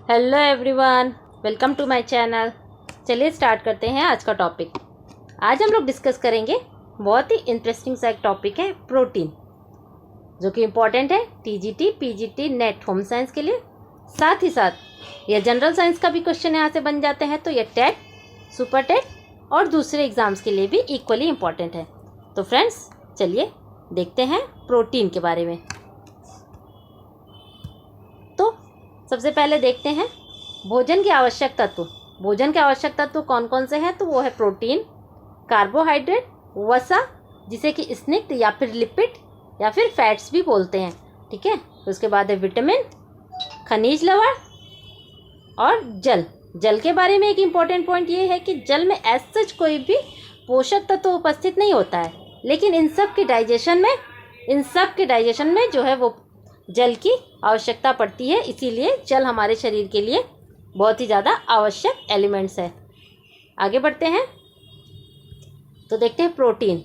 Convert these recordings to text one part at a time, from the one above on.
Hello everyone, welcome to my channel. चलिए start करते हैं आज का टॉपिक। आज हम लोग डिस्कस करेंगे बहुत ही इंटरेस्टिंग सा एक टॉपिक है प्रोटीन, जो कि इम्पॉर्टेंट है TGT, PGT, net, home science के लिए। साथ ही साथ यह जनरल साइंस का भी क्वेश्चन यहाँ से बन जाते हैं, तो यह टेट, सुपर टेट और दूसरे एग्जाम्स के लिए भी इक्वली इम्पॉर्टेंट है। तो फ्रेंड्स चलिए देखते हैं प्रोटीन के बारे में। तो सबसे पहले देखते हैं भोजन के आवश्यक तत्व। भोजन के आवश्यक तत्व कौन कौन से हैं? तो वो है प्रोटीन, कार्बोहाइड्रेट, वसा जिसे कि स्निग्ध या फिर लिपिड या फिर फैट्स भी बोलते हैं, ठीक है। उसके बाद है विटामिन, खनिज लवण और जल। जल के बारे में एक इम्पॉर्टेंट पॉइंट ये है कि जल में एज सच कोई भी पोषक तत्व उपस्थित नहीं होता है, लेकिन इन सब के डाइजेशन में जो है वो जल की आवश्यकता पड़ती है। इसीलिए जल हमारे शरीर के लिए बहुत ही ज़्यादा आवश्यक एलिमेंट्स है। आगे बढ़ते हैं तो देखते हैं प्रोटीन।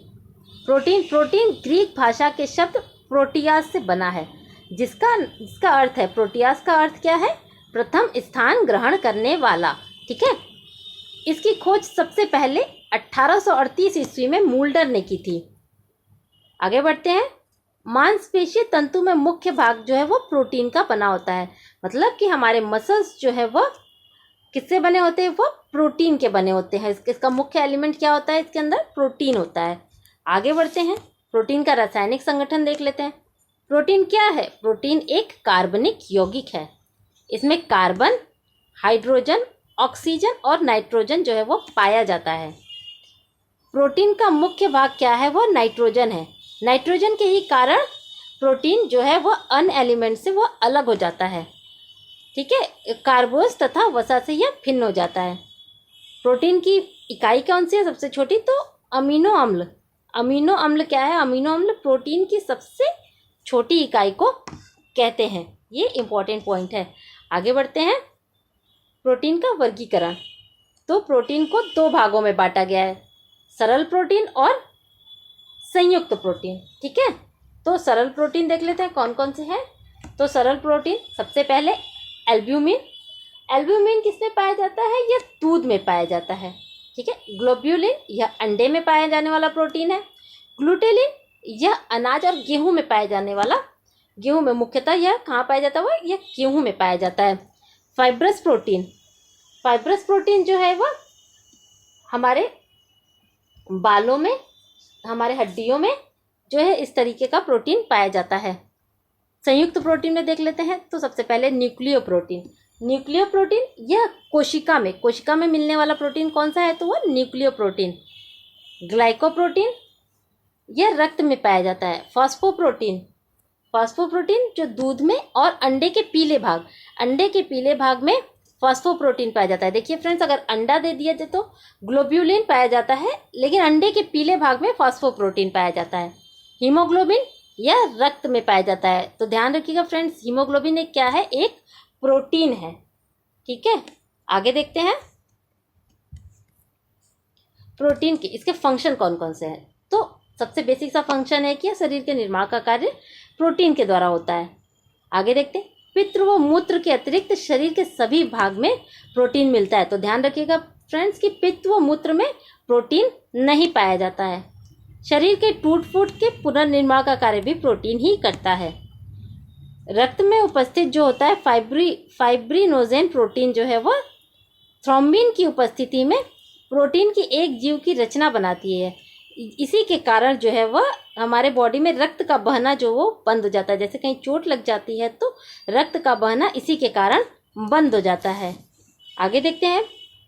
प्रोटीन ग्रीक भाषा के शब्द प्रोटियास से बना है, जिसका अर्थ है, प्रोटियास का अर्थ क्या है? प्रथम स्थान ग्रहण करने वाला, ठीक है। इसकी खोज सबसे पहले 1838 ईस्वी में मूल्डर ने की थी। आगे बढ़ते हैं। मांसपेशीय तंतु में मुख्य भाग जो है वो प्रोटीन का बना होता है। मतलब कि हमारे मसल्स जो है वो किससे बने होते हैं? वो प्रोटीन के बने होते हैं। इसका मुख्य एलिमेंट क्या होता है? इसके अंदर प्रोटीन होता है। आगे बढ़ते हैं, प्रोटीन का रासायनिक संगठन देख लेते हैं। प्रोटीन क्या है? प्रोटीन एक कार्बनिक यौगिक है। इसमें कार्बन, हाइड्रोजन, ऑक्सीजन और नाइट्रोजन जो है वो पाया जाता है। प्रोटीन का मुख्य भाग क्या है? वो नाइट्रोजन है। नाइट्रोजन के ही कारण प्रोटीन जो है वो अन्य एलिमेंट से वो अलग हो जाता है, ठीक है। कार्बोज तथा वसा से यह भिन्न हो जाता है। प्रोटीन की इकाई कौन सी है सबसे छोटी? तो अमीनो अम्ल। अमीनो अम्ल क्या है? अमीनो अम्ल प्रोटीन की सबसे छोटी इकाई को कहते हैं। ये इंपॉर्टेंट पॉइंट है। आगे बढ़ते हैं। प्रोटीन का वर्गीकरण। तो प्रोटीन को दो भागों में बांटा गया है, सरल प्रोटीन और संयुक्त प्रोटीन, ठीक है। तो सरल प्रोटीन देख लेते हैं कौन कौन से हैं। तो सरल प्रोटीन सबसे पहले एल्ब्यूमिन। एल्ब्यूमिन किसमें पाया जाता है? यह दूध में पाया जाता है, ठीक है। ग्लोब्यूलिन यह अंडे में पाया जाने वाला प्रोटीन है। ग्लूटेलिन यह अनाज और गेहूं में पाया जाने वाला, गेहूं में मुख्यतः यह कहाँ पाया जाता है? यह गेहूं में पाया जाता है। Fibrous protein. फाइब्रस प्रोटीन जो है वह हमारे बालों में, हमारे हड्डियों में जो है इस तरीके का प्रोटीन पाया जाता है। संयुक्त प्रोटीन में देख लेते हैं। तो सबसे पहले न्यूक्लियो प्रोटीन। न्यूक्लियो प्रोटीन यह कोशिका में मिलने वाला प्रोटीन कौन सा है? तो वह न्यूक्लियो प्रोटीन। ग्लाइकोप्रोटीन यह रक्त में पाया जाता है। फॉस्फोप्रोटीन जो दूध में और अंडे के पीले भाग में फॉस्फोप्रोटीन पाया जाता है। देखिए फ्रेंड्स, अगर अंडा दे दिया जाए तो ग्लोब्यूलिन पाया जाता है, लेकिन अंडे के पीले भाग में फॉस्फोप्रोटीन पाया जाता है। हीमोग्लोबिन यह रक्त में पाया जाता है। तो ध्यान रखिएगा फ्रेंड्स, हीमोग्लोबिन एक क्या है? एक प्रोटीन है, ठीक है। आगे देखते हैं प्रोटीन के इसके फंक्शन कौन कौन से हैं। तो सबसे बेसिक सा फंक्शन है कि शरीर के निर्माण का कार्य प्रोटीन के द्वारा होता है। आगे देखते हैं। पित्र व मूत्र के अतिरिक्त शरीर के सभी भाग में प्रोटीन मिलता है। तो ध्यान रखिएगा फ्रेंड्स कि पित्त व मूत्र में प्रोटीन नहीं पाया जाता है। शरीर के टूट फूट के पुनर्निर्माण का कार्य भी प्रोटीन ही करता है। रक्त में उपस्थित जो होता है फाइब्रिनोजेन प्रोटीन जो है वह थ्रोम्बिन की उपस्थिति में प्रोटीन की एक जीव की रचना बनाती है। इसी के कारण जो है वह हमारे बॉडी में रक्त का बहना जो वो बंद हो जाता है। जैसे कहीं चोट लग जाती है तो रक्त का बहना इसी के कारण बंद हो जाता है। आगे देखते हैं।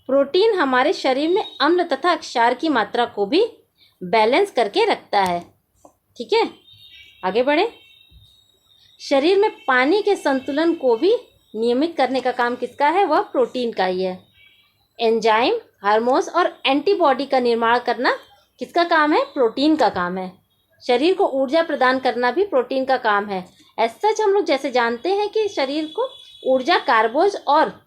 प्रोटीन हमारे शरीर में अम्ल तथा क्षार की मात्रा को भी बैलेंस करके रखता है, ठीक है। आगे बढ़े। शरीर में पानी के संतुलन को भी नियमित करने का काम किसका है? वह प्रोटीन का ही है। एंजाइम, हार्मोन्स और एंटीबॉडी का निर्माण करना किसका काम है? प्रोटीन का काम है। शरीर को ऊर्जा प्रदान करना भी प्रोटीन का काम है। ऐसा हम लोग जैसे जानते हैं कि शरीर को ऊर्जा कार्बोज और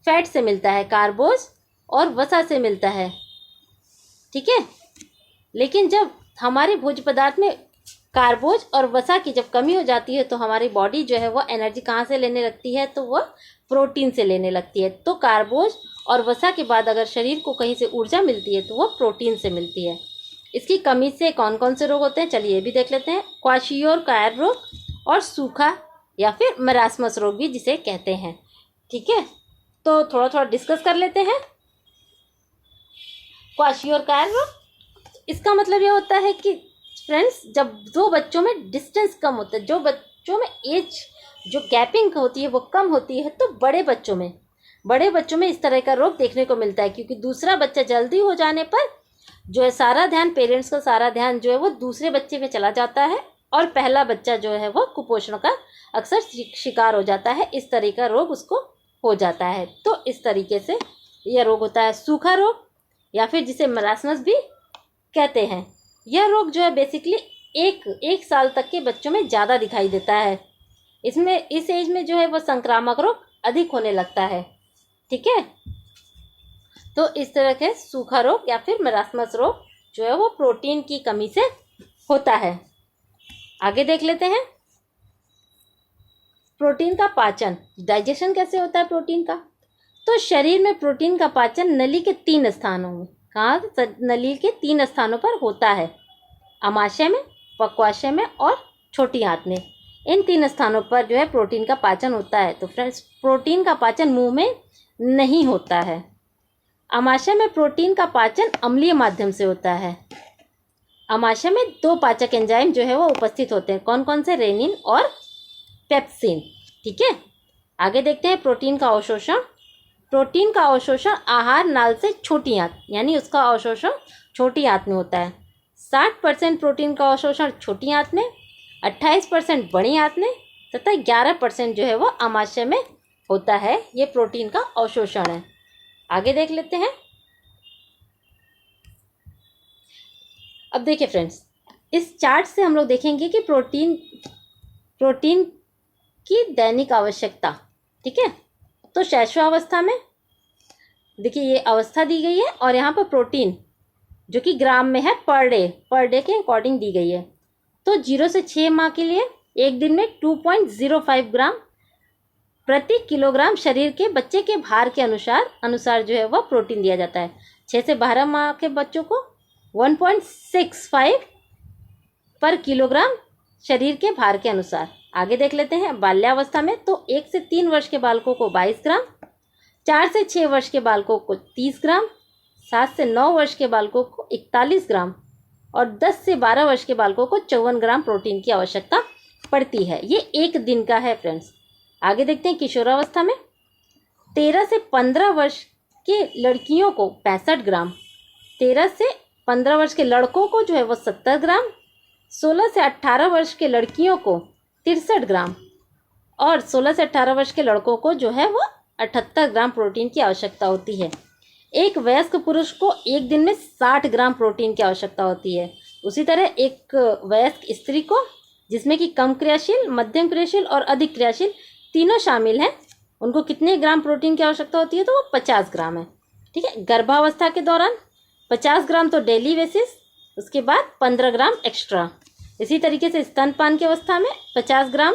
फैट से मिलता है, कार्बोज और वसा से मिलता है, ठीक है। लेकिन जब हमारे भोज्य पदार्थ में कार्बोज और वसा की जब कमी हो जाती है तो हमारी बॉडी जो है वो एनर्जी कहाँ से लेने लगती है, तो वह प्रोटीन से लेने लगती है। तो कार्बोज और वसा के बाद अगर शरीर को कहीं से ऊर्जा मिलती है तो वह प्रोटीन से मिलती है। इसकी कमी से कौन कौन से रोग होते हैं, चलिए ये भी देख लेते हैं। क्वाशियोरकायर रोग और सूखा या फिर मरासमस रोग भी जिसे कहते हैं। ठीक है, तो थोड़ा थोड़ा डिस्कस कर लेते हैं। क्वाशियोरकायर रोग, इसका मतलब ये होता है कि फ्रेंड्स, जब दो बच्चों में डिस्टेंस कम होता है, जो बच्चों में एज जो गैपिंग होती है वो कम होती है, तो बड़े बच्चों में इस तरह का रोग देखने को मिलता है, क्योंकि दूसरा बच्चा जल्दी हो जाने पर जो है सारा ध्यान, पेरेंट्स का सारा ध्यान जो है वो दूसरे बच्चे पे चला जाता है और पहला बच्चा जो है वो कुपोषण का अक्सर शिकार हो जाता है। इस तरह का रोग उसको हो जाता है। तो इस तरीके से यह रोग होता है। सूखा रोग या फिर जिसे मरासमस भी कहते हैं, यह रोग जो है बेसिकली एक साल तक के बच्चों में ज़्यादा दिखाई देता है। इसमें इस एज में जो है वो संक्रामक रोग अधिक होने लगता है। ठीक है, तो इस तरह के सूखा रोग या फिर मरासमस रोग जो है वो प्रोटीन की कमी से होता है। आगे देख लेते हैं प्रोटीन का पाचन, डाइजेशन कैसे होता है प्रोटीन का। तो शरीर में प्रोटीन का पाचन नली के 3 स्थानों में, कहाँ, नली के 3 स्थानों पर होता है, अमाशय में, पक्वाशय में और छोटी आंत में। इन 3 स्थानों पर जो है प्रोटीन का पाचन होता है। तो फ्रेंड्स, प्रोटीन का पाचन मुंह में नहीं होता है। अमाशय में प्रोटीन का पाचन अम्लीय माध्यम से होता है। अमाशय में 2 पाचक एंजाइम जो है वो उपस्थित होते हैं, कौन कौन से, रेनिन और पेप्सिन। ठीक है, आगे देखते हैं प्रोटीन का अवशोषण। प्रोटीन का अवशोषण आहार नाल से छोटी आंत, यानी उसका अवशोषण छोटी आंत में होता है। 60% प्रोटीन का अवशोषण छोटी आंत में, 28% बड़ी आंत में तथा 11% जो है वो अमाशय में होता है। ये प्रोटीन का अवशोषण है। आगे देख लेते हैं। अब देखिए फ्रेंड्स, इस चार्ट से हम लोग देखेंगे कि प्रोटीन की दैनिक आवश्यकता। ठीक है, तो शैशवावस्था में देखिए ये अवस्था दी गई है और यहाँ पर प्रोटीन जो कि ग्राम में है पर डे के अकॉर्डिंग दी गई है। तो 0 से 6 माह के लिए एक दिन में 2.05 ग्राम प्रति किलोग्राम शरीर के बच्चे के भार के अनुसार जो है वह प्रोटीन दिया जाता है। 6 से 12 माह के बच्चों को 1.65 पर किलोग्राम शरीर के भार के अनुसार। आगे देख लेते हैं बाल्यावस्था में, तो 1 से 3 वर्ष के बालकों को 22 ग्राम, 4 से 6 वर्ष के बालकों को 30 ग्राम, 7 से 9 वर्ष के बालकों को 41 ग्राम और 10 से 12 वर्ष के बालकों को 54 ग्राम प्रोटीन की आवश्यकता पड़ती है। ये एक दिन का है फ्रेंड्स। आगे देखते हैं किशोरावस्था में, 13 से 15 वर्ष के लड़कियों को 65 ग्राम, 13 से 15 वर्ष के लड़कों को जो है वो 70 ग्राम, 16 से 18 वर्ष के लड़कियों को 63 ग्राम और 16 से 18 वर्ष के लड़कों को जो है वो 78 ग्राम प्रोटीन की आवश्यकता होती है। एक वयस्क पुरुष को एक दिन में 60 ग्राम प्रोटीन की आवश्यकता होती है। उसी तरह एक वयस्क स्त्री को, जिसमें कि कम क्रियाशील, मध्यम क्रियाशील और अधिक क्रियाशील तीनों शामिल हैं, उनको कितने ग्राम प्रोटीन की आवश्यकता होती है, तो वो 50 ग्राम है। ठीक है, गर्भावस्था के दौरान 50 ग्राम तो डेली बेसिस, उसके बाद 15 ग्राम एक्स्ट्रा। इसी तरीके से स्तनपान की अवस्था में 50 ग्राम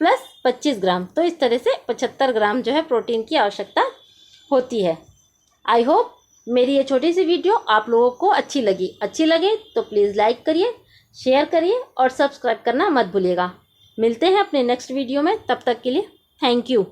प्लस 25 ग्राम, तो इस तरह से 75 ग्राम जो है प्रोटीन की आवश्यकता होती है। आई होप मेरी ये छोटी सी वीडियो आप लोगों को अच्छी लगे तो प्लीज़ लाइक करिए, शेयर करिए और सब्सक्राइब करना मत भूलिएगा। मिलते हैं अपने नेक्स्ट वीडियो में, तब तक के लिए थैंक यू।